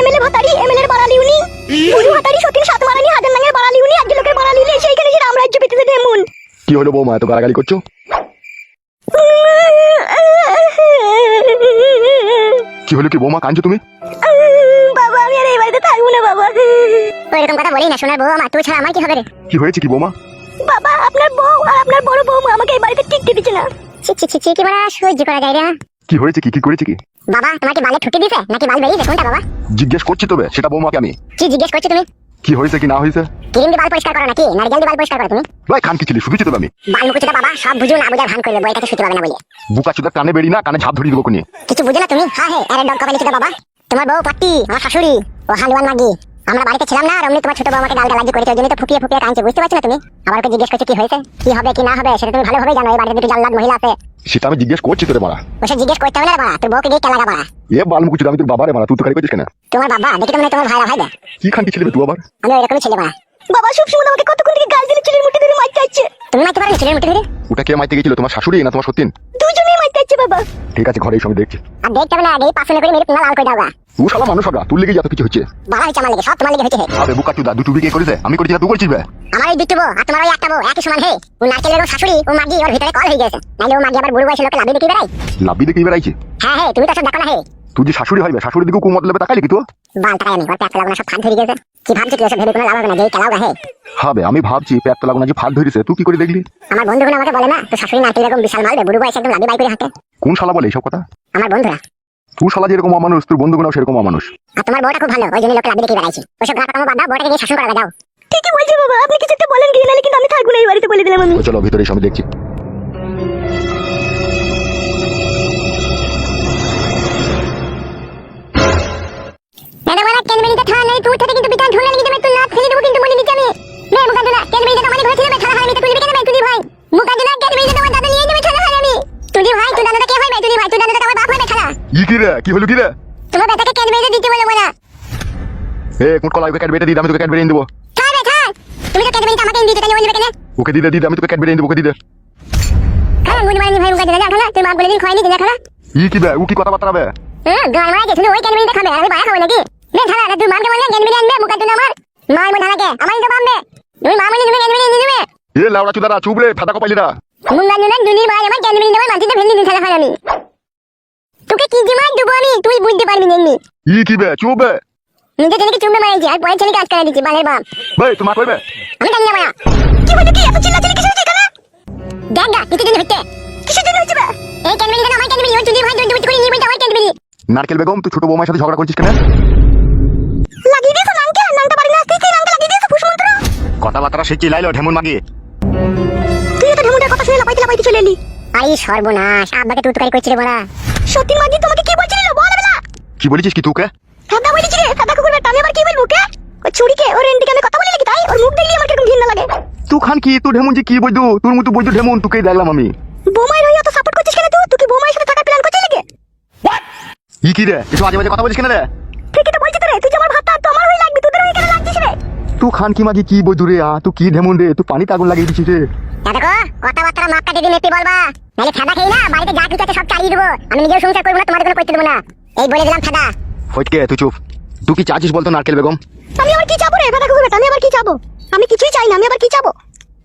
MLA ভাতারি MLA বাড়ালি উনি বুড়ি ভাতারি সতীন সাত মারানি হাজার নাঙ্গের বাড়ালি উনি একজন লোকের বাড়ালি উনি সেইখানে যে রামরাজ্য পেতেছে এমন। কি হলো বৌমা এত গালাগালি করছো? কি হলো কি বৌমা কাঁদছো তুমি? বাবা আমি আর এই বাড়িতে থাকবো না বাবা। ওইরকম কথা বলি না সোনার বউ আমার, তুই ছাড়া আমার কি হবে রে? কি হয়েছে কি বৌমা? বাবা আপনার বউ আর আপনার বড় বউ আমাকে এই বাড়িতে টিকতে দিচ্ছে না। ছি ছি ছি ছি কি বলা সহ্য করা যায় না। কি হয়েছে কি করেছে কি? বাবা তোমাকে বালে ঠুকে দিছে নাকি বাল বেরিয়েছে কোনটা বাবা? জিজ্ঞেস করছি তবে সেটা বৌমাকে আমি। কি জিজ্ঞেস করছো তুমি? কি হয়েছে কি না হয়েছে? ক্রিম দিয়ে বাল পরিষ্কার করো নাকি নারকেল দিয়ে বাল পরিষ্কার করো তুমি? ভাই খান কি ছিলি শুধুছি তবে আমি। বাল মুকুচটা বাবা সব বুঝো না বুঝার ভান করবে বইটাকে শুতে পাবে না বলে। বুকা চুদা কানে বেরি না কানে ঝাপ ধরিয়ে দেবো কোনি। কিছু বুঝো না তুমি? হ্যাঁ হ্যাঁ আরে ডগ কপালি চুদা বাবা। তোমার বউ পাট্টি আমার শাশুড়ি ও হালুয়ান মাগি। আমরা বাড়িতে ছিলাম না আর অমনি তোমার ছোট বউ আমাকে গালগালাজি করেছে, ওই জন্য তো ফুপিয়ে ফুপিয়ে কাঁদছে, বুঝতে পারছো না তুমি? আবার ওকে জিজ্ঞেস করছো কি হয়েছে কি হবে কি না হবে সেটা তুমি ভালোভাবে জানো। এই বাড়িতে দুটো জাল্লাদ মহিলা আছে। সেটা আমি জিজ্ঞেস করছি তোরে মারা। ওসব জিজ্ঞেস করতে হবে না বাবা, তোর বউকে দিয়ে কেলাগা বাড়া। এ বালমুখ চুদা আমি তোর বাবারে মারা তুই তো খালি করছিস কেন? তোমার বাবা দেখি তো মনে হয় তোমার ভাইরা ভাই দে। কি খান কি ছিলি তুই আবার? আমি ওইরকমই ছেলে বাড়া। বাবা সবসময় আমাকে কতক্ষণ থেকে গাল দিলে চুলের মুঠি ধরে মারতে চাইছে। তুমি মারতে পারো চুলের মুঠি ধরে? ওটা কে মাইতে গেছিল তোমার শাশুড়ি না তোমার সতীন? দুজনেই মারতে চাইছে বাবা। ঠিক আছে ঘরে সঙ্গে দেখছি। আর দেখতে হবে না আগে পাশে করে মেরে পুঙ্গা লাল করে দাওগা। তুই শালা মানুষ হগা তুই লেগে যত কিছু হচ্ছে। বাবা হচ্ছে আমার লেগে সব তোমার লেগে হচ্ছে। আবে বুকা চুদা দুটো বিয়ে করেছে আমি করছি না তুই করছিস বে? আমার এই দুটো বউ আর তোমার ওই একটা বউ একই সমান হে। ও নারকেলের শাশুড়ি ও মাগি ওর ভিতরে কল হয়ে গেছে। নাইলে ও মাগি আবার বুড়ো বয়সে লোকে লাভি দেখি বেড়াই। লাভি দেখি বেড়াইছে? হ্যাঁ হ্যাঁ তুমি তো সব দেখো না হে। তুই যে শাশুড়ি হইবে শাশুড়ি দিকে কুমত লেবে তাকাইলি কি তুই? বাল টাকাই আমি ওর পেট লাগা সব ফাঁদ ধরে গেছে। কি ভাবছো তুই এসব ভেবে কোনো লাভ হবে না যেই চালাও হে। হবে আমি ভাবছি পেট তো লাগুনা যে ফাঁদ ধরিছে তুই কি করে দেখলি? আমার বন্ধুগুলো আমাকে বলে না তো শাশুড়ি নারকেল এরকম বিশাল মালবে বুড়ো বয়সে একদম লাভি বাই করে হাঁটে। কোন শালা বলে এইসব কথা? আমার বন্ধুরা। তুই শালা যেরকম অমানুষ তোর বন্ধুগুলো সেরকম অমানুষ। আর তোমার বউটা খুব ভালো ওই জন্য লোকে লাভি দেখি বেড়াইছে। ওসব গাটা কামো বাদ দাও বউটাকে গিয়ে শাসন করা যাও। ঠিকই বলছি বাবা আপনি কিছু একটা বলেন গিয়ে নালে কিন্তু আমি থাকবো না এই বাড়িতে বলে দিলাম আমি। চলো ভিতরে এসে আমি দেখছি। দাদা বলা কেন বেরিতে থানা নেই তুই থেকে কিন্তু পিটান ঢুলে লাগি দেবে তুই না ফেলে দেবো কিন্তু বলে দিচ্ছি আমি। নে মুকাদ্দুলা কেন বেরিতে আমাদের ঘরে ছিল বে থানা হারামিতে তুই কেন বে তুই ভাই? মুকাদ্দুলা কেন বেরিতে তোমার দাদা নিয়ে যাবে থানা হারামি। তুই ভাই তুই দাদাটা কে হইবে তুই ভাই তুই দাদাটা আমার বাপ হইবে থানা। কি রে কি হলো কি রে? তোমার বেটাকে কেন বেরিতে দিতে বলে বলা। এ কোন কলাই ক্যাট বেটে দিই আমি তোকে ক্যাট বেটে দেব। থাক বে থাক। তুমি তো কেন বেরিতে আমাকে দিতে তাই বলবে কেন? ওকে দিদে আমি তোকে ক্যাট বেটে দেব ওকে দিদে। হ্যাঁ মুনি মানি ভাই মুকাদ্দুলা যা খালা তুই মা বলে দিন খাইনি দিনা খালা। কি বে ও কি কথা বার্তা বে? গান মারা গেছিল ওই কেন বেরিতে খাবে আমি বায়া খাবো নাকি? নে খালা তুই মাকে বললে কেন বেরিয়ে আনবে মুকাদ্দুলা আমার। মাই মন ঢালাকে আমারই তো বামবে। তুই মা বলে দিবে কেন বেরিয়ে নিবে। এ লাউড়া চুদারা চুপ রে ফাটা কপাইলিরা। মুকাদ্দুলা দুনির ভাই আমার কেন বেরিয়ে দেবে মাটিতে ফেলে দিন খালা আমি। তোকে কি জিমাই দেবো আমি তুই বুঝতে পারবি না এমনি। কি বে চুপ বে। নিজে ছেলেকে চুমে মারাইছি আর পরের ছেলেকে কাজ করে দিচ্ছি বালের বাপ। ভাই তোমার কইবে? আমি জানি না মায়া। কি হইছে কি এত চিল্লাচিল্লি কিসের হচ্ছে এখানে? দেখ না কিছু দিন হচ্ছে। কিসের জন্য হচ্ছে বে? এই কেন বেরিয়ে আমার কেন বেরিয়ে ওই চুদির ভাই দুই করে নিয়ে বইটা আমার কেন বেরিয়ে। নারকেল বেগম তুই ছোট বৌমার সাথে ঝগড়া করছিস কেন? লাগিয়ে দিয়েছো নাঙ্কে নাঙ্কা বাড়ি না আসতেই নাঙ্কা লাগিয়ে দিয়েছো ফুসমন্ত্র। কথাবার্তা সে চিল্লাইলো ঢেমুন মাগি। তুই তো ঢেমুটার কথা শুনে লাপাইতে চলে এলি। আই সর্বনাশ আব্বাকে তুতকারি করছিস বড়া। সত্যি মাগি তোমাকে কি বলছিল বল বেলা। কি বলেছিস কি তুকে? দাদা বলেছি রে দাদা কুকুর বেটা আমি আবার কি বলবো কে? ওই ছুরিকে ওর এন্ডিকে আমি কথা বলে লাগি তাই ওর মুখ দেখলি আমার কিরকম ঘৃণা লাগে। তুই খান কি তুই ঢেমুন যে কি বইদু তোর মতো বইদু ঢেমুন তোকে দেখলাম আমি। বোমাই রই এত সাপোর্ট করছিস কেন তুই? তুই কি বোমাইর সাথে থাকার প্ল্যান করছিস নাকি? কি রে এসব আজে বাজে কথা বলিস কেন রে? ঠিকই তো বলছিস তো রে তুই যে আমার ভাতটা তো আমার হই লাগবে তোদের হই কেন লাগছিস রে? তুই খান কি মাগি কি বইদু রে তুই কি ঢেমুন রে তুই পানিতে আগুন লাগিয়ে দিছিস রে। দেখো কথাবার্তা মাপ কাটে দিন এপি বলবা নালে ফাদা খেই না বাড়িতে যা কিছু আছে সব চালিয়ে দেবো। আমি নিজেও সংসার করব না তোমাদের কোনো করতে দেব না এই বলে দিলাম ফাদা। ফটকে তুই চুপ। তুই কি চাচ্ছিস বলতো নারকেল বেগম? আমি আবার কি চাবো রে ফাদা কুকুর বেটা আমি আবার কি চাবো? আমি কিছুই চাই না আমি আবার কি চাবো?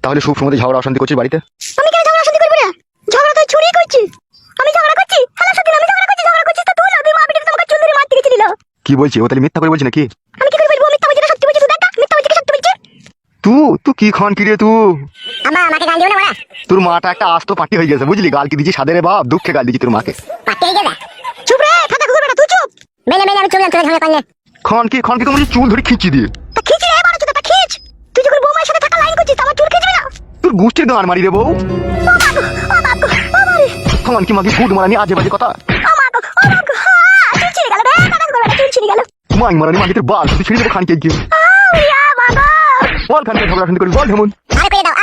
তাহলে সব সময় ঝগড়া অশান্তি করছিস বাড়িতে? আমি কেন ঝগড়া শান্তি করব রে? ঝগড়া তো ছুরি করছি। আমি ঝগড়া করছি হ্যালো সত্যি আমি ঝগড়া করছি তো তুই তুই মা বিটে তোমাকে চুন্দরি মারতে গেছিল। কি বলছিস ও তাহলে মিথ্যা করে বলছিস নাকি? আমি কি করে বলবো মিথ্যা বলছি না সত্যি বলছি তুই দেখ মিথ্যা বলছি কি সত্যি বলছি? তুই কি খান কি রে তুই? আমাকে গাল দিও না বড়া। তোর মাটা একটা আস্ত পাটি হয়ে গেছে বুঝলি গাল কি দিছি সাদের বাপ দুঃখে গাল দিছি তোর মাকে। পাটি হয়ে গেছে। চুপ রে ফাদা কুকুর বেটা তুই চুপ। মেলে আমি চুপ না তুই ঝগড়া করলে। খান কি তুমি চুল ধরে খিঁচি দিয়ে। তা খিঁচি রে বাড়া চুদা খিঁচ। তুই যখন বৌমার সাথে থাকা লাইন করছিস আমার চুল খিঁচবি না? তোর গুষ্টির গান মারি রে বউ। ও বাবা আমারে। খান কি মাগি ফুট মারানি আজে বাজে কথা। ও বাবা চুল ছিঁড়ে গেল রে ফাদা কুকুর বেটা চুল ছিঁড়ে গেল। মাই মারানি মাগি তোর বাল তুই ছিঁড়ে দেবো খান কে গিয়ে। ইয়া বাবা। বল খান কে ঝগড়া শান্তি করিস বল ঢেমুন। আরে করে দাও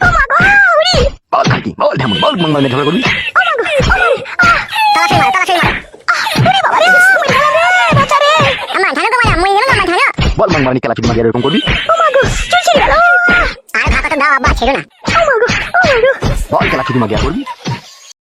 ও বাবা উড়ি। বল খান কি বল ঢেমুন বল মাঙ্গানে ঝগড়া করবি। ও মাগো তাড়াতাড়ি মার উড়ি বাবা রে মুই ঢালা রে বাচ্চা রে। আমার ঢালা তো মারা মুই গেল আমার ঢালা। বল মাঙ্গানি খেলা চুদি মাগি এরকম করবি। ও মাগো চুল ছিঁড়ে গেল। আর ভাত তো দাও আব্বা ছেড়ো না। ও মাগো বল খেলা চুদি মাগি করবি।